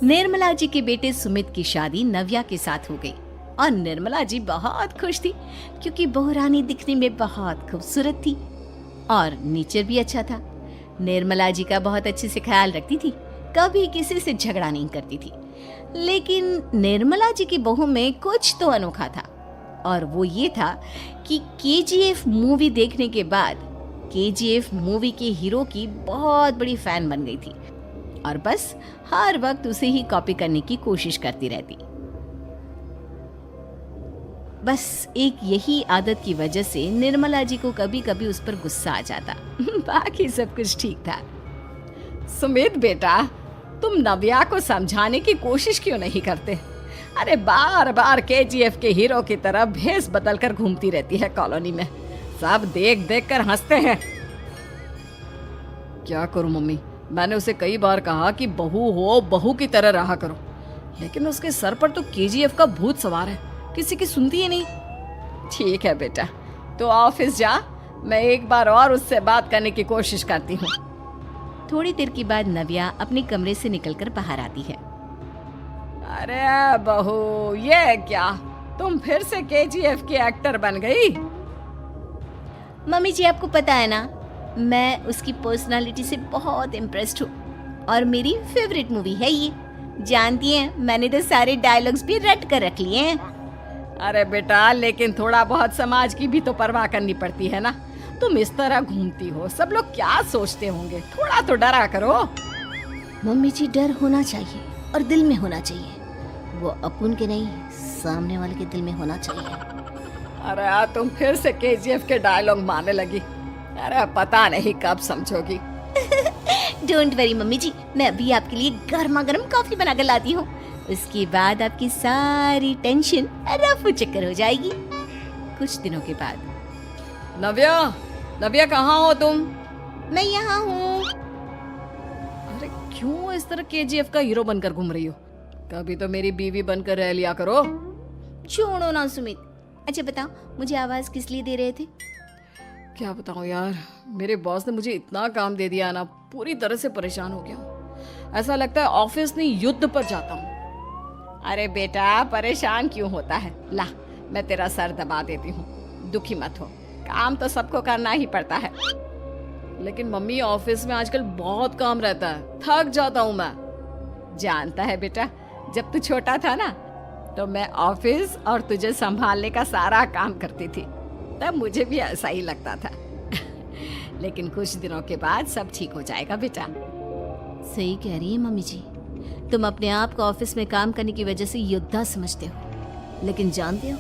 निर्मला जी के बेटे सुमित की शादी नव्या के साथ हो गई और निर्मला जी बहुत खुश थी क्योंकि बहू रानी दिखने में बहुत खूबसूरत थी और नेचर भी अच्छा था। निर्मला जी का बहुत अच्छे से ख्याल रखती थी, कभी किसी से झगड़ा नहीं करती थी। लेकिन निर्मला जी की बहू में कुछ तो अनोखा था और वो ये था कि केजीएफ मूवी देखने के बाद केजीएफ मूवी के हीरो की बहुत बड़ी फैन बन गई थी और बस हर वक्त उसे ही कॉपी करने की कोशिश करती रहती। बस एक यही आदत की वजह से निर्मला जी को कभी कभी उस पर गुस्सा आ जाता। बाकी सब कुछ ठीक था। सुमित बेटा, तुम नव्या को समझाने की कोशिश क्यों नहीं करते? अरे बार बार केजीएफ के हीरो की तरह भेस बदल कर घूमती रहती है कॉलोनी में, सब देख देख कर हंसते हैं। क्या करूं मम्मी, मैंने उसे कई बार कहा कि बहू हो, बहू की तरह रहा करो, लेकिन उसके सर पर तो केजीएफ का भूत सवार है, किसी की सुनती ही नहीं। ठीक है बेटा, तो ऑफिस जा, मैं एक बार और उससे बात करने की कोशिश करती हूँ। थोड़ी देर के बाद नव्या अपने कमरे से निकलकर बाहर आती है। अरे बहू, ये क्या, तुम फिर से केजीएफ की एक्टर बन गई? मम्मी जी, आपको पता है ना, मैं उसकी पर्सनालिटी से बहुत इम्प्रेस्ड हूँ और मेरी फेवरेट मूवी है ये। जानती हैं, मैंने तो सारे डायलॉग्स भी रट कर रख लिए हैं। अरे बेटा, लेकिन थोड़ा बहुत समाज की भी तो परवाह करनी पड़ती है ना। तुम इस तरह घूमती हो, सब लोग क्या सोचते होंगे, थोड़ा तो डरा करो। मम्मी जी, डर होना चाहिए और दिल में होना चाहिए, वो अपन के नहीं, सामने वाले के दिल में होना चाहिए। अरे तुम फिर से केजीएफ के डायलॉग मारने लगी। अरे पता नहीं कब समझोगी। डोंट वरी मम्मी जी, मैं अभी आपके लिए गर्मा गर्म कॉफी बना कर लाती हूँ। उसके बाद आपकी सारी टेंशन रफू चक्कर हो जाएगी। कुछ दिनों के बाद। नव्या, नव्या कहाँ हो तुम? मैं यहाँ हूँ। अरे क्यों इस तरह केजीएफ का हीरो बनकर घूम रही हो? कभी तो मेरी बीवी बनकर रह लिया करो। छोड़ो ना सुमित। अच्छा बताओ, मुझे आवाज किस लिए दे रहे थे? क्या बताऊं यार, मेरे बॉस ने मुझे इतना काम दे दिया ना, पूरी तरह से परेशान हो गया हूँ। ऐसा लगता है ऑफिस नहीं, युद्ध पर जाता हूँ। अरे बेटा, परेशान क्यों होता है? ला, मैं तेरा सर दबा देती हूँ, दुखी मत हो, काम तो सबको करना ही पड़ता है। लेकिन मम्मी, ऑफिस में आजकल बहुत काम रहता है, थक जाता हूँ मैं। जानता है बेटा, जब तू छोटा था ना, तो मैं ऑफिस और तुझे संभालने का सारा काम करती थी, तब मुझे भी ऐसा ही लगता था। लेकिन कुछ दिनों के बाद सब ठीक हो जाएगा बेटा। सही कह रही है मम्मी जी, तुम अपने आप को ऑफिस में काम करने की वजह से योद्धा समझते हो, लेकिन जानते हो,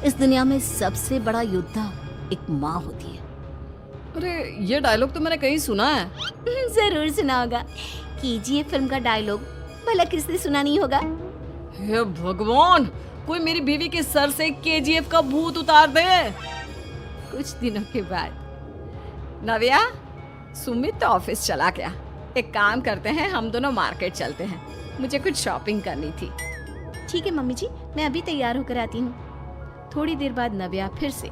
इस दुनिया में सबसे बड़ा योद्धा एक माँ होती है। अरे ये डायलॉग तो मैंने कहीं सुना है। जरूर सुना होगा, केजीएफ फिल्म का डायलॉग, भला किसने सुना नहीं होगा? हे भगवान, कोई मेरी बीवी के सर से केजीएफ का भूत उतार दे। कुछ दिनों के बाद। नव्या, सुमित तो ऑफिस चला गया, एक काम करते हैं, हम दोनों मार्केट चलते हैं, मुझे कुछ शॉपिंग करनी थी। ठीक है मम्मी जी, मैं अभी तैयार होकर आती हूँ। थोड़ी देर बाद नव्या फिर से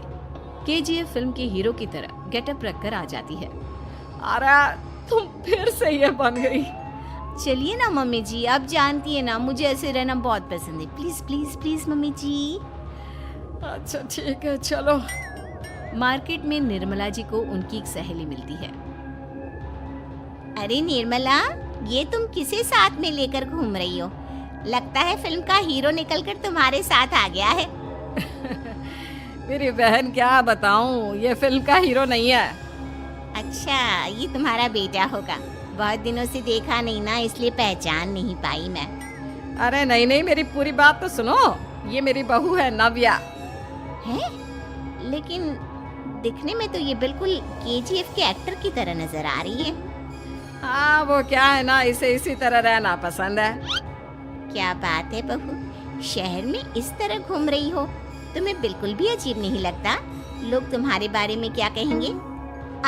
केजीएफ फिल्म के हीरो की तरह गेटअप रखकर आ जाती है। अरे तुम फिर से ये बन गई। चलिए ना मम्मी जी, आप जानती है ना, मुझे ऐसे रहना बहुत पसंद है। प्लीज प्लीज प्लीज मम्मी जी। अच्छा ठीक है, चलो। मार्केट में निर्मला जी को उनकी एक सहेली मिलती है। अरे निर्मला, ये तुम किसे साथ में लेकर घूम रही हो? लगता है फिल्म का हीरो निकलकर तुम्हारे साथ आ गया है। मेरी बहन, क्या बताऊं, ये फिल्म का हीरो नहीं है। अच्छा, ये तुम्हारा बेटा होगा, बहुत दिनों से देखा नहीं ना, इसलिए पहचान नहीं पाई मैं। अरे नहीं नहीं, मेरी पूरी बात तो सुनो, ये मेरी बहू है नव्या। है? लेकिन दिखने में तो ये बिल्कुल केजीएफ के एक्टर की तरह नजर आ रही है। हाँ, वो क्या है ना, इसे इसी तरह रहना पसंद है। क्या बात है बहू, शहर में इस तरह घूम रही हो, तुम्हें बिल्कुल भी अजीब नहीं लगता? लोग तुम्हारे बारे में क्या कहेंगे?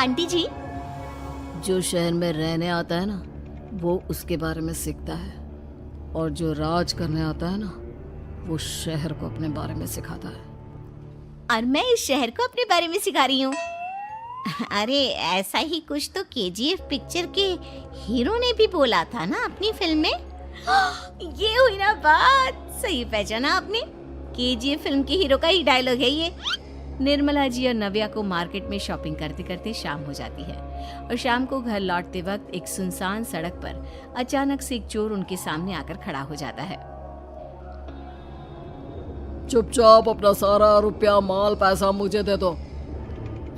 आंटी जी, जो शहर में रहने आता है ना, वो उसके बारे में सीखता है, और जो राज करने आता है ना, वो शहर को अपने बारे में सिखाता है। और मैं इस शहर को अपने बारे में सिखा रही हूँ। अरे ऐसा ही कुछ तो केजीएफ पिक्चर के हीरो ने भी बोला था ना अपनी फिल्म में। ये हुई ना बात, सही पहचाना आपने। केजीएफ फिल्म के हीरो का ही डायलॉग है ये। निर्मला जी और नव्या को मार्केट में शॉपिंग करते करते शाम हो जाती है और शाम को घर लौटते वक्त एक सुनसान सड़क पर अचानक से एक चोर उनके सामने आकर खड़ा हो जाता है। चुपचाप अपना सारा रुपया माल पैसा मुझे दे दो।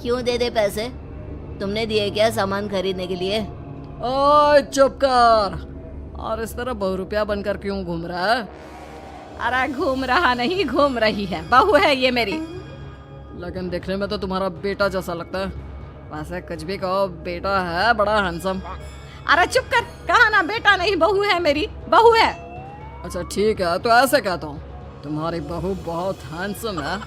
क्यों दे दे पैसे? तुमने दिए क्या सामान खरीदने के लिए? ओए चुप कर। और इस तरह बहुरुपया बनकर क्यों घूम रहा है? अरे घूम रहा नहीं, घूम रही है, बहू है ये मेरी। लेकिन देखने में तो तुम्हारा बेटा जैसा लगता है। वैसे कुछ भी कहो, बेटा है बड़ा हैंडसम। अरे चुप कर, कहा ना बेटा नहीं बहू है मेरी, बहू है। अच्छा ठीक है, तो ऐसे कहता हूँ, तुम्हारी बहू बहुत हैंडसम है।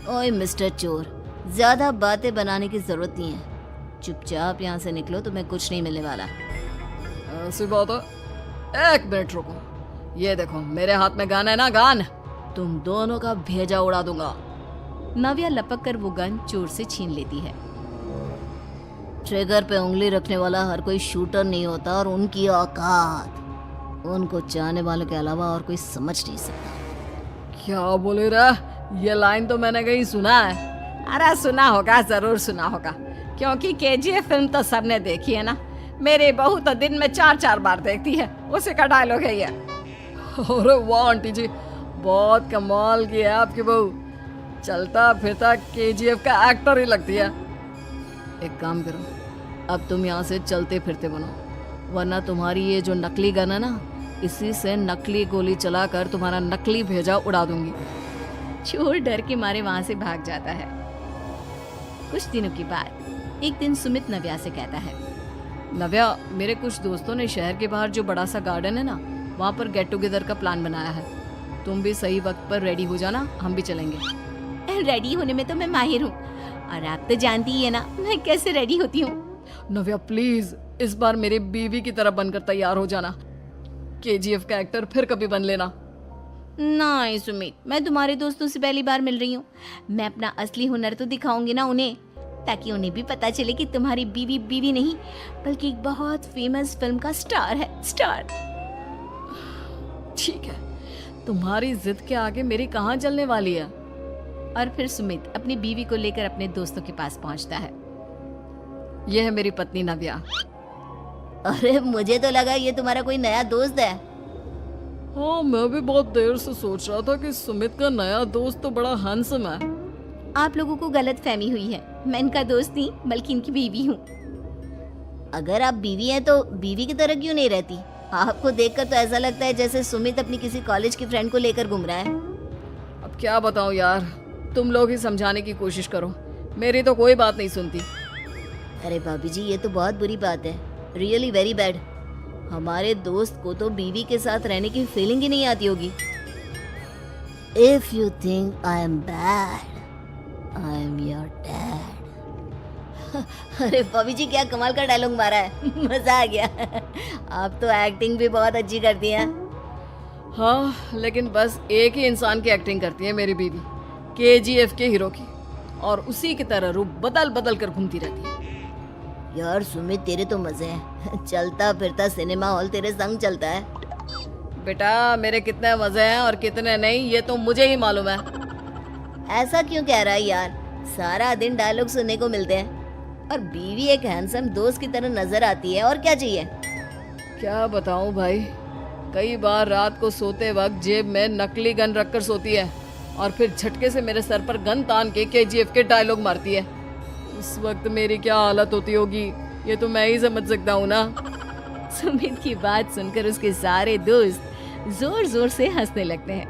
ओए मिस्टर चोर, ज्यादा बातें बनाने की जरूरत नहीं है। चुपचाप यहाँ से निकलो, तुम्हें कुछ नहीं मिलने वाला। ऐसी बात है। एक मिनट रुको, ये देखो मेरे हाथ में गन है ना, गन। तुम दोनों का भेजा उड़ा दूंगा। नव्या लपक कर वो गन चोर से छीन लेती है। ट्रिगर पे उंगली रखने वाला हर कोई शूटर नहीं होता, और उनकी औकात उनको चाहने वालों के अलावा और कोई समझ नहीं सकता। क्या बोले रे? ये लाइन तो मैंने कहीं सुना है। अरे सुना होगा, जरूर सुना होगा, क्योंकि केजीएफ फिल्म तो सबने देखी है ना। मेरी बहू तो दिन में 4-4 बार देखती है, उसी का डायलॉग है ये। अरे वाह आंटी जी, बहुत कमाल की है आपकी बहू। चलता फिरता केजीएफ का एक्टर ही लगती है। एक काम करो, अब तुम यहाँ से चलते फिरते बनो, वरना तुम्हारी ये जो नकली गन है ना, इसी से नकली गोली चलाकर तुम्हारा नकली भेजा उड़ा दूंगी। चोर डर के मारे वहां से भाग जाता है। कुछ दिनों के बाद एक दिन सुमित नव्या से कहता है, नव्या, मेरे कुछ दोस्तों ने शहर के बाहर जो बड़ा सा गार्डन है ना, वहाँ पर गेट टुगेदर का प्लान बनाया है। तुम भी सही वक्त पर रेडी हो जाना, हम भी चलेंगे। रेडी होने में तो मैं माहिर हूँ, और आप तो जानती ही है ना मैं कैसे रेडी होती हूँ। नव्या प्लीज, इस बार मेरी बीवी की तरह बनकर तैयार हो जाना। केजीएफ का एक्टर फिर कभी बन लेना। नहीं सुमित, मैं तुम्हारे दोस्तों से पहली बार मिल रही हूँ। मैं अपना असली हुनर तो दिखाऊंगी ना उन्हें, ताकि उन्हें भी पता चले कि तुम्हारी बीवी बीवी नहीं, बल्कि एक बहुत फेमस फिल्म का स्टार है, स्टार। ठीक है, तुम्हारी जिद के आगे मेरी कहाँ चलने वाली है। और फिर सुमित अपनी बीवी को लेकर अपने दोस्तों के पास पहुंचता है। यह है मेरी पत्नी नव्या। अरे मुझे तो लगा ये तुम्हारा कोई नया दोस्त है। हाँ, मैं भी बहुत देर से सोच रहा था कि सुमित का नया दोस्त तो बड़ा हैंडसम है। आप लोगों को गलत फहमी हुई है, मैं इनका दोस्त नहीं बल्कि इनकी बीवी हूँ। अगर आप बीवी हैं तो बीवी की तरह क्यों नहीं रहती? आपको देखकर तो ऐसा लगता है जैसे सुमित अपनी किसी कॉलेज की फ्रेंड को लेकर घूम रहा है। अब क्या बताऊं यार, तुम लोग ही समझाने की कोशिश करो, मेरी तो कोई बात नहीं सुनती। अरे भाभी जी, ये तो बहुत बुरी बात है, रियली वेरी बैड। हमारे दोस्त को तो बीवी के साथ रहने की फीलिंग ही नहीं आती होगी। If you think I am bad, I am your dad. अरे भाभी जी, क्या कमाल का डायलॉग मारा है, मजा आ गया। आप तो एक्टिंग भी बहुत अच्छी करती हैं। हाँ, लेकिन बस एक ही इंसान की एक्टिंग करती है मेरी बीवी, केजीएफ के हीरो की, और उसी की तरह रूप बदल बदल कर घूमती रहती है। यार सुमित, तेरे तो मजे हैं, चलता फिरता सिनेमा हॉल तेरे संग चलता है। बेटा, मेरे कितने मजे हैं और कितने नहीं, ये तो मुझे ही मालूम है। ऐसा क्यों कह रहा है यार? सारा दिन डायलॉग सुनने को मिलते हैं, और बीवी एक हैंडसम दोस्त की तरह नजर आती है, और क्या चाहिए? क्या बताऊं भाई, कई बार रात को सोते वक्त जेब में नकली गन रखकर सोती है, और फिर झटके से मेरे सर पर गन तान के केजीएफ के डायलॉग मारती है। उस वक्त मेरी क्या हालत होती होगी, ये तो मैं ही समझ सकता हूँ ना। सुमित की बात सुनकर उसके सारे दोस्त जोर जोर से हंसने लगते हैं।